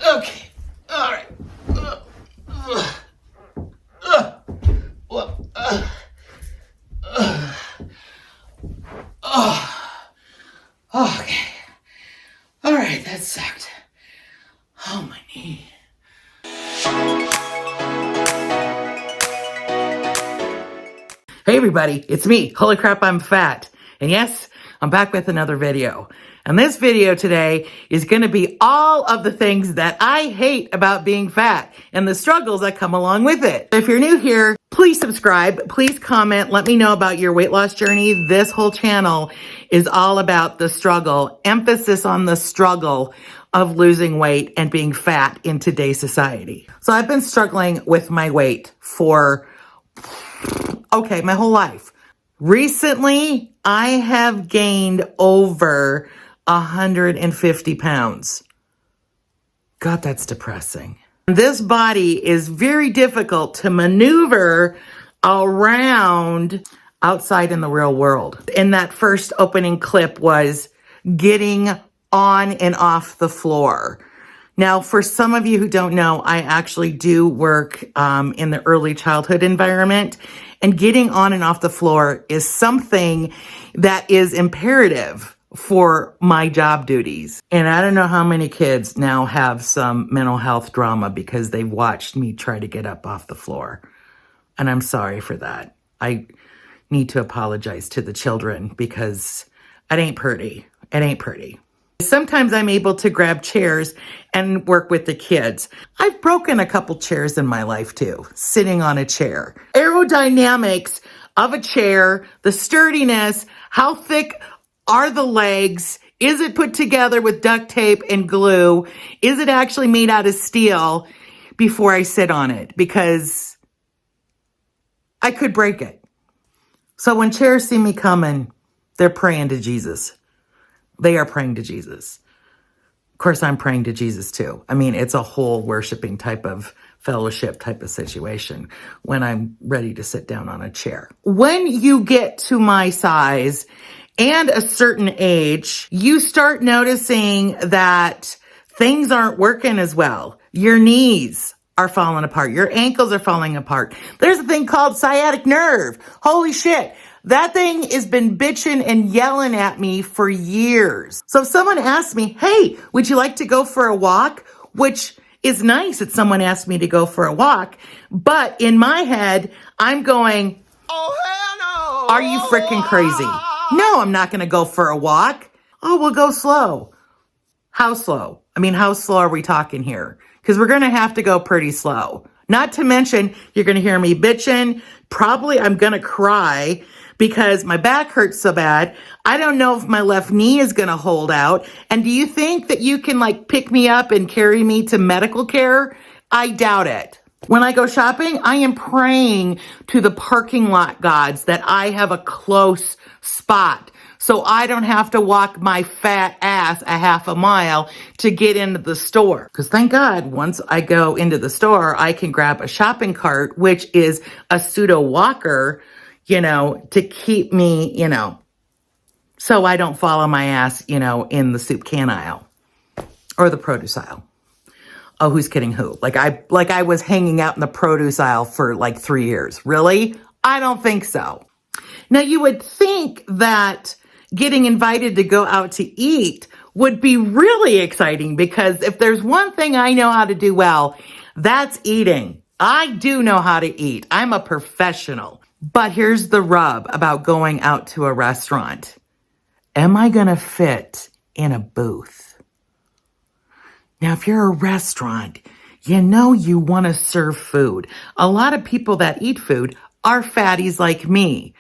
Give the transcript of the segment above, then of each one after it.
Okay. All right. Okay. All right, that sucked. Oh, my knee. Hey everybody, it's me. Holy crap, I'm fat. And yes, I'm back with another video. And this video today is going to be all of the things that I hate about being fat and the struggles that come along with it. If you're new here, please subscribe, please comment, let me know about your weight loss journey. This whole channel is all about the struggle, emphasis on the struggle of losing weight and being fat in today's society. So I've been struggling with my weight for my whole life. Recently, I have gained over 150 pounds. God, that's depressing. This body is very difficult to maneuver around outside in the real world. And that first opening clip was getting on and off the floor. Now, for some of you who don't know, I actually do work in the early childhood environment, and getting on and off the floor is something that is imperative for my job duties. And I don't know how many kids now have some mental health drama because they watched me try to get up off the floor. And I'm sorry for that. I need to apologize to the children because it ain't pretty. It ain't pretty. Sometimes I'm able to grab chairs and work with the kids. I've broken a couple chairs in my life too, sitting on a chair. Aerodynamics of a chair, the sturdiness, how thick are the legs? Is it put together with duct tape and glue? Is it actually made out of steel before I sit on it? Because I could break it. So when chairs see me coming, they're praying to Jesus. They are praying to Jesus. Of course, I'm praying to Jesus too. I mean, it's a whole worshiping type of fellowship type of situation when I'm ready to sit down on a chair. When you get to my size and a certain age, you start noticing that things aren't working as well. Your knees are falling apart. Your ankles are falling apart. There's a thing called sciatic nerve. Holy shit. That thing has been bitching and yelling at me for years. So if someone asks me, hey, would you like to go for a walk? Which is nice that someone asked me to go for a walk. But in my head, I'm going, oh, hell no. Are you freaking crazy? No, I'm not going to go for a walk. Oh, we'll go slow. How slow? I mean, how slow are we talking here? Because we're going to have to go pretty slow. Not to mention, you're going to hear me bitching. Probably I'm going to cry because my back hurts so bad. I don't know if my left knee is going to hold out. And do you think that you can pick me up and carry me to medical care? I doubt it. When I go shopping, I am praying to the parking lot gods that I have a close spot so I don't have to walk my fat ass a half a mile to get into the store. Because thank God, once I go into the store, I can grab a shopping cart, which is a pseudo walker, to keep me, so I don't fall on my ass, in the soup can aisle or the produce aisle. Oh, who's kidding who? I was hanging out in the produce aisle for 3 years. Really? I don't think so. Now you would think that getting invited to go out to eat would be really exciting because if there's one thing I know how to do well, that's eating. I do know how to eat. I'm a professional. But here's the rub about going out to a restaurant. Am I going to fit in a booth? Now, if you're a restaurant, you want to serve food. A lot of people that eat food are fatties like me.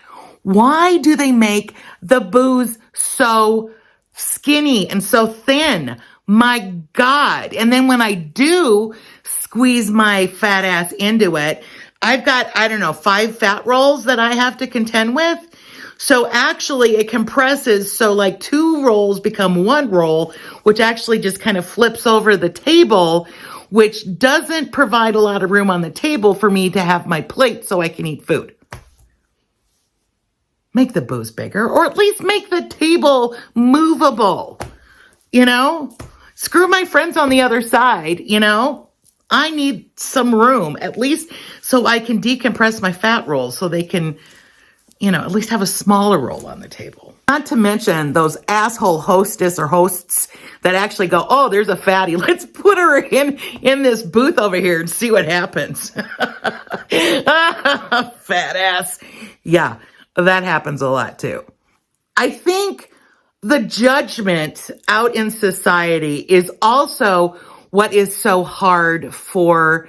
Why do they make the booths so skinny and so thin? My God. And then when I do squeeze my fat ass into it, I've got, 5 fat rolls that I have to contend with. So actually it compresses. So 2 rolls become 1 roll, which actually just kind of flips over the table, which doesn't provide a lot of room on the table for me to have my plate so I can eat food. Make the booths bigger, or at least make the table movable, Screw my friends on the other side, you know? I need some room, at least so I can decompress my fat rolls so they can, you know, at least have a smaller roll on the table. Not to mention those asshole hostess or hosts that actually go, oh, there's a fatty. Let's put her in this booth over here and see what happens. Fat ass. Yeah, that happens a lot too. I think the judgment out in society is also what is so hard for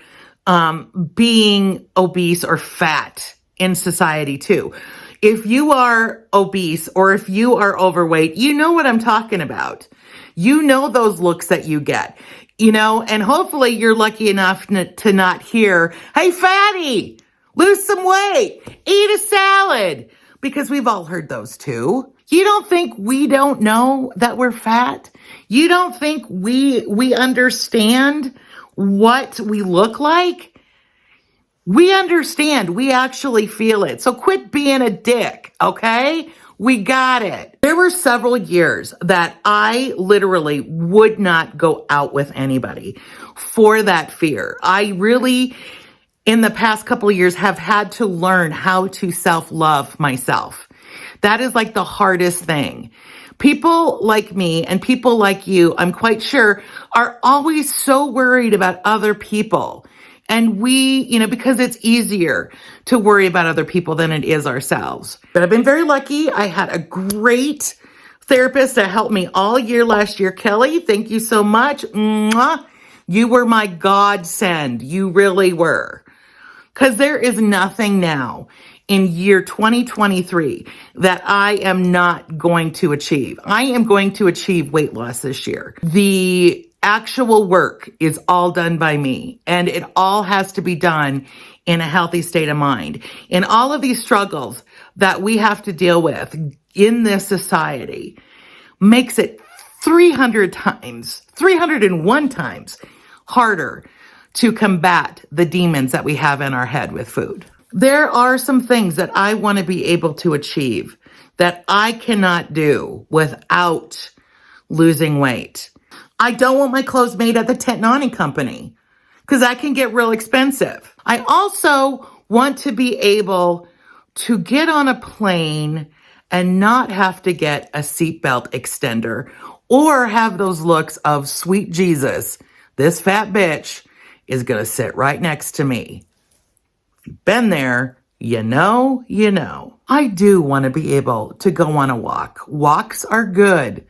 being obese or fat in society too. If you are obese or if you are overweight, you know what I'm talking about. You know those looks that you get, you know, and hopefully you're lucky enough to not hear, hey, fatty, lose some weight, eat a salad, because we've all heard those too. You don't think we don't know that we're fat? You don't think we understand what we look like? We understand. We actually feel it. So quit being a dick, okay? We got it. There were several years that I literally would not go out with anybody for that fear. I really, in the past couple of years, have had to learn how to self-love myself. That is like the hardest thing. People like me and people like you, I'm quite sure, are always so worried about other people. And we, you know, because it's easier to worry about other people than it is ourselves. But I've been very lucky. I had a great therapist that helped me all year last year. Kelly, thank you so much. Mwah. You were my godsend. You really were. Because there is nothing now in year 2023 that I am not going to achieve. I am going to achieve weight loss this year. The actual work is all done by me, and it all has to be done in a healthy state of mind. And all of these struggles that we have to deal with in this society makes it 301 times harder to combat the demons that we have in our head with food. There are some things that I want to be able to achieve that I cannot do without losing weight. I don't want my clothes made at the Tetnani company because that can get real expensive. I also want to be able to get on a plane and not have to get a seatbelt extender or have those looks of sweet Jesus. This fat bitch is going to sit right next to me. If you've been there, you know, you know. I do want to be able to go on a walk. Walks are good.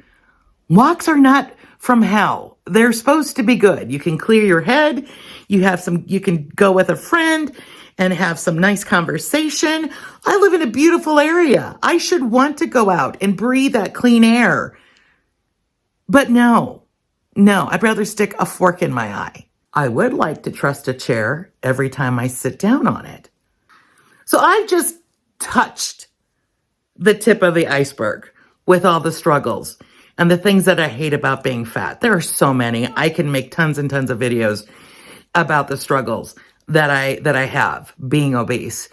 Walks are not from hell. They're supposed to be good. You can clear your head. You can go with a friend and have some nice conversation. I live in a beautiful area. I should want to go out and breathe that clean air. But no, I'd rather stick a fork in my eye. I would like to trust a chair every time I sit down on it. So I've just touched the tip of the iceberg with all the struggles and the things that I hate about being fat. There are so many. I can make tons and tons of videos about the struggles that I have being obese.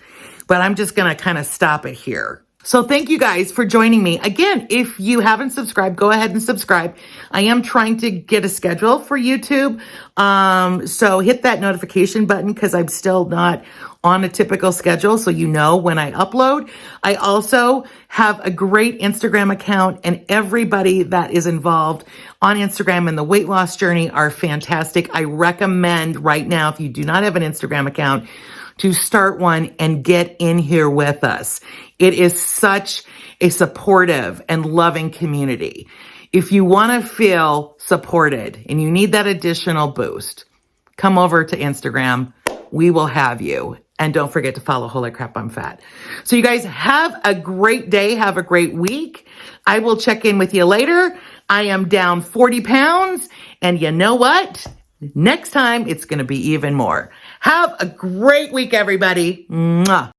But I'm just going to kind of stop it here. So thank you guys for joining me. Again, if you haven't subscribed, go ahead and subscribe. I am trying to get a schedule for YouTube. So hit that notification button because I'm still not on a typical schedule, so you know when I upload. I also have a great Instagram account, and everybody that is involved on Instagram in the weight loss journey are fantastic. I recommend right now, if you do not have an Instagram account, to start one and get in here with us. It is such a supportive and loving community. If you want to feel supported and you need that additional boost, come over to Instagram. We will have you. And don't forget to follow Holy Crap, I'm Fat. So you guys have a great day. Have a great week. I will check in with you later. I am down 40 pounds. And you know what? Next time, it's going to be even more. Have a great week, everybody. Mwah.